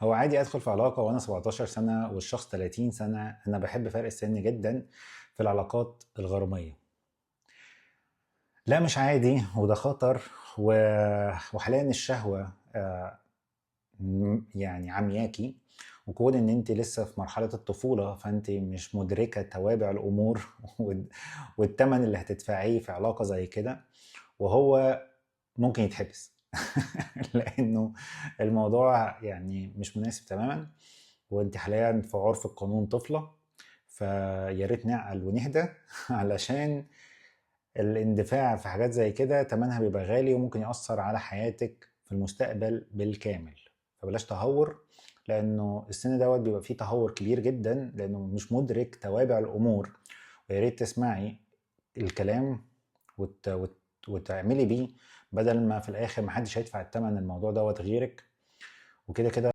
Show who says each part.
Speaker 1: هو عادي ادخل في علاقة وانا 17 سنة والشخص 30 سنة. انا بحب فرق السن جدا في العلاقات الغرامية. لا مش عادي وده خطر. وحاليا الشهوة يعني عمياكي. وكون ان انت لسه في مرحلة الطفولة فانت مش مدركة توابع الامور والتمن اللي هتدفعيه في علاقة زي كده. وهو ممكن يتحبس لانه الموضوع يعني مش مناسب تماما. وانت حاليا في عرف القانون طفلة. فيا ريت نعقل ونهدى علشان الاندفاع في حاجات زي كده تمنها بيبقى غالي وممكن يأثر على حياتك في المستقبل بالكامل. فبلاش تهور، لانه السن دوت بيبقى فيه تهور كبير جدا لانه مش مدرك توابع الامور. ويا ريت تسمعي الكلام وتعملي بيه، بدل ما في الاخر محدش هيدفع الثمن الموضوع دوت غيرك. وكده كده